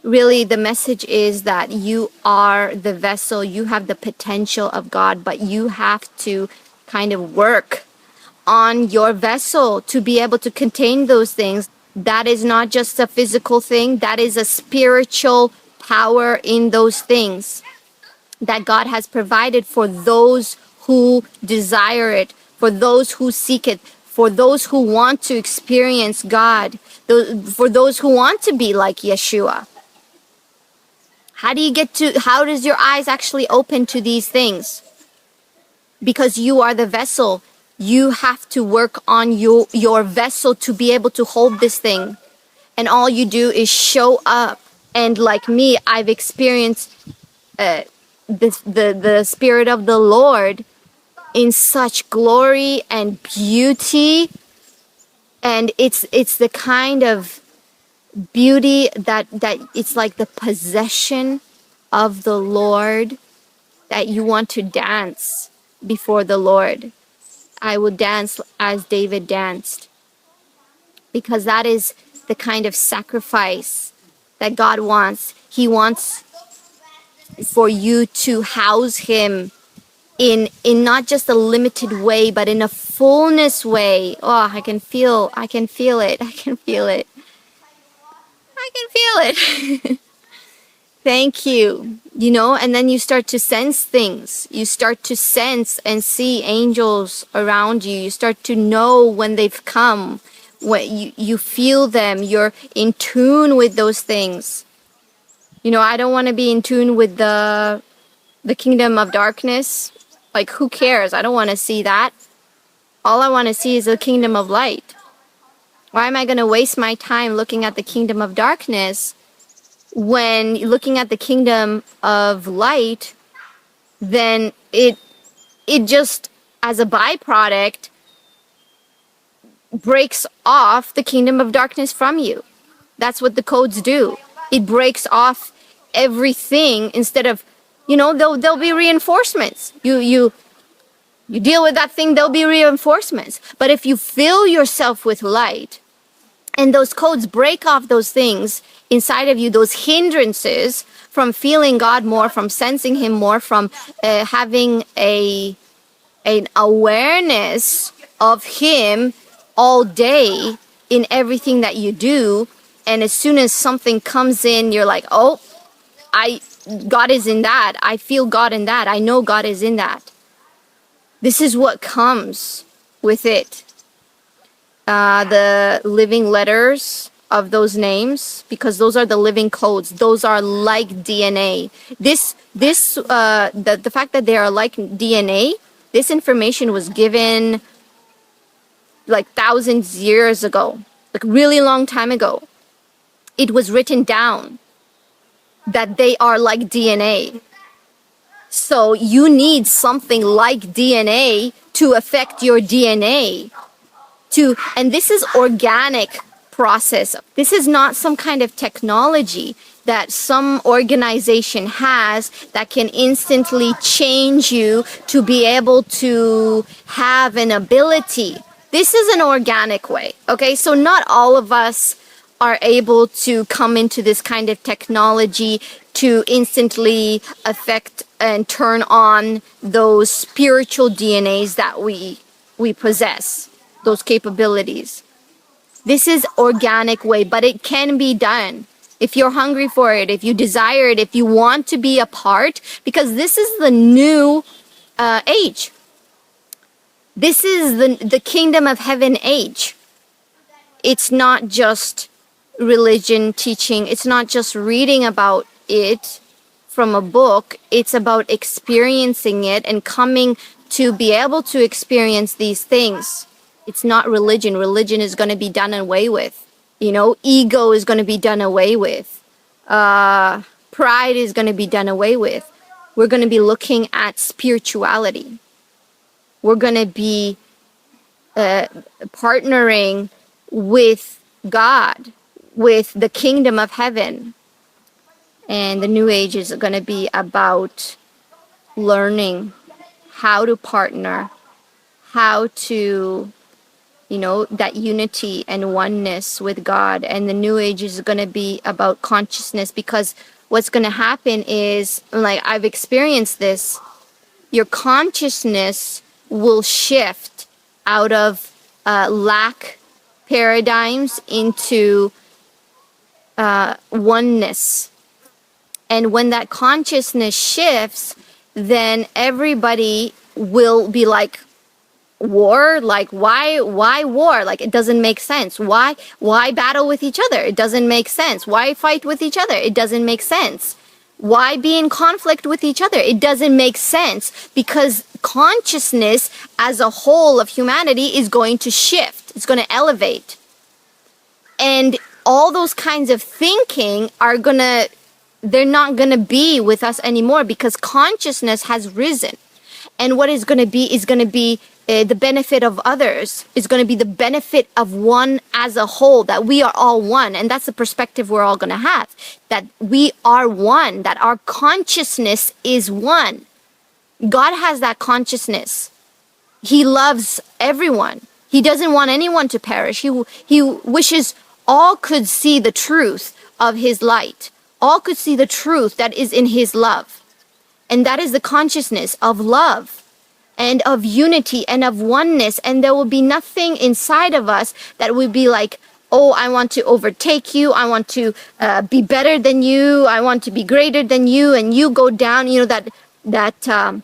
Really, the message is that you are the vessel, you have the potential of God, but you have to kind of work on your vessel to be able to contain those things. That is not just a physical thing, that is a spiritual power in those things that God has provided for those who desire it, for those who seek it, for those who want to experience God, for those who want to be like Yeshua. How does your eyes actually open to these things? Because you are the vessel. You have to work on your vessel to be able to hold this thing. And all you do is show up. And like me, I've experienced the Spirit of the Lord in such glory and beauty. And it's the kind of beauty that it's like the possession of the Lord, that you want to dance before the Lord. I will dance as David danced, because that is the kind of sacrifice that God wants. He wants for you to house him in not just a limited way, but in a fullness way. Oh, I can feel it. I can feel it. I can feel it. Thank you. And then you start to sense things. You start to sense and see angels around you. You start to know when they've come. When you feel them. You're in tune with those things. I don't want to be in tune with the kingdom of darkness. Like, who cares? I don't want to see that. All I want to see is the kingdom of light. Why am I going to waste my time looking at the kingdom of darkness when looking at the kingdom of light? Then it just, as a byproduct, breaks off the kingdom of darkness from you. That's what the codes do. It breaks off everything. Instead of, there'll be reinforcements. You deal with that thing, there'll be reinforcements. But if you fill yourself with light, and those codes break off those things inside of you, those hindrances from feeling God more, from sensing him more, from having an awareness of him all day in everything that you do. And as soon as something comes in, you're like, oh, God is in that. I feel God in that. I know God is in that. This is what comes with it. The living letters of those names, because those are the living codes. Those are like DNA. The fact that they are like DNA, this information was given like thousands of years ago, like really long time ago. It was written down that they are like DNA. So you need something like DNA to affect your DNA. And this is organic process. This is not some kind of technology that some organization has that can instantly change you to be able to have an ability. This is an organic way, okay? So not all of us are able to come into this kind of technology to instantly affect and turn on those spiritual DNAs that we possess, those capabilities. This is organic way, but it can be done. If you're hungry for it, if you desire it, if you want to be a part, because this is the new age. This is the kingdom of heaven age. It's not just religion teaching. It's not just reading about it from a book. It's about experiencing it and coming to be able to experience these things. It's not religion. Religion is going to be done away with. Ego is going to be done away with. Pride is going to be done away with. We're going to be looking at spirituality. We're going to be partnering with God, with the kingdom of heaven. And the new age is going to be about learning how to partner, how to that unity and oneness with God. And the new age is going to be about consciousness, because what's going to happen is, like, I've experienced this, your consciousness will shift out of lack paradigms into oneness. And when that consciousness shifts, then everybody will be like, war, like, why war? Like, it doesn't make sense. Why battle with each other? It doesn't make sense. Why fight with each other? It doesn't make sense. Why be in conflict with each other? It doesn't make sense, because consciousness as a whole of humanity is going to shift. It's going to elevate. And all those kinds of thinking they're not going to be with us anymore, because consciousness has risen. And what is going to be the benefit of others, is going to be the benefit of one as a whole, that we are all one. And that's the perspective we're all going to have, that we are one, that our consciousness is one. God has that consciousness. He loves everyone. He doesn't want anyone to perish. He wishes all could see the truth of his light. All could see the truth that is in his love. And that is the consciousness of love and of unity and of oneness. And there will be nothing inside of us that will be like, oh, I want to overtake you. I want to be better than you. I want to be greater than you. And you go down, that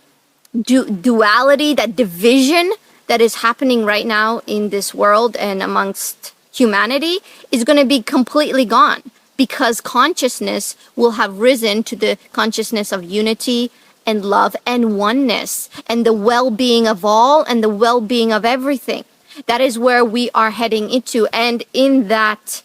duality, that division that is happening right now in this world and amongst humanity is going to be completely gone, because consciousness will have risen to the consciousness of unity and love and oneness and the well-being of all and the well-being of everything. That is where we are heading into. And in that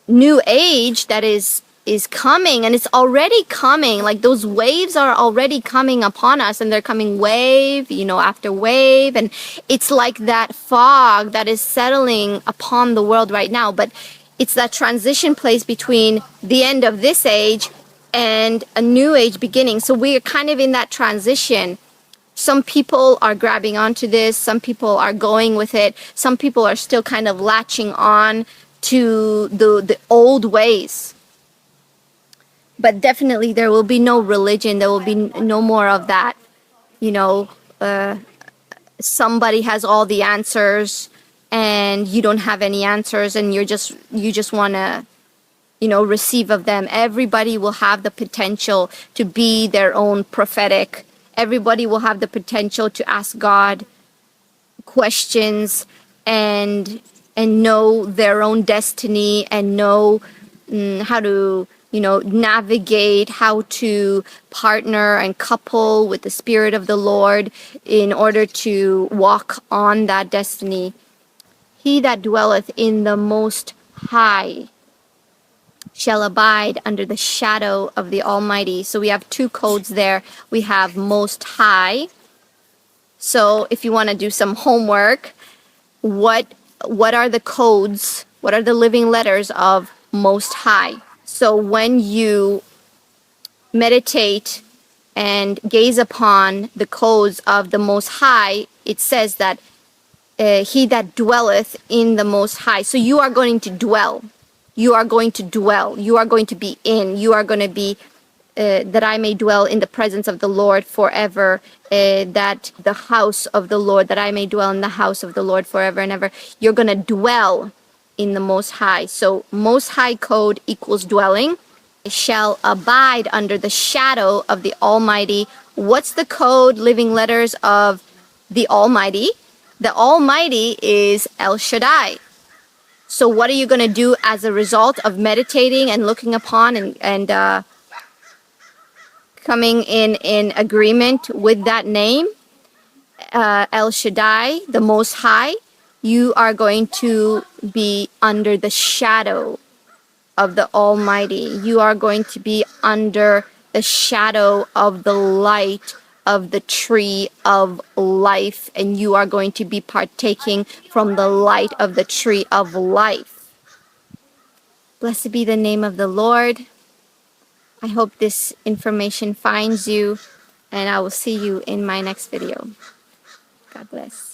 new age that is coming, and it's already coming, like those waves are already coming upon us, and they're coming wave, after wave, and it's like that fog that is settling upon the world right now. But it's that transition place between the end of this age and a new age beginning. So we're kind of in that transition. Some people are grabbing onto this, some people are going with it, some people are still kind of latching on to the old ways. But definitely there will be no religion, there will be no more of that, somebody has all the answers and you don't have any answers, and you just want to receive of them. Everybody will have the potential to be their own prophetic. Everybody will have the potential to ask God questions and know their own destiny, and know how to navigate, how to partner and couple with the Spirit of the Lord in order to walk on that destiny. He that dwelleth in the Most High shall abide under the shadow of the Almighty. So we have two codes there. We have Most High. So if you want to do some homework, what are the codes? What are the living letters of Most High? So when you meditate and gaze upon the codes of the Most High, it says that he that dwelleth in the Most High. So you are going to dwell. You are going to dwell. You are going to be in. You are going to be, that I may dwell in the presence of the Lord forever. That the house of the Lord, that I may dwell in the house of the Lord forever and ever. You're going to dwell in the Most High. So Most High code equals dwelling. Shall abide under the shadow of the Almighty. What's the code, living letters of the Almighty? The Almighty is El Shaddai. So what are you going to do as a result of meditating and looking upon and coming in agreement with that name, El Shaddai, the Most High? You are going to be under the shadow of the Almighty. You are going to be under the shadow of the light of the tree of life, and you are going to be partaking from the light of the tree of life. Blessed be the name of the Lord. I hope this information finds you, and I will see you in my next video. God bless.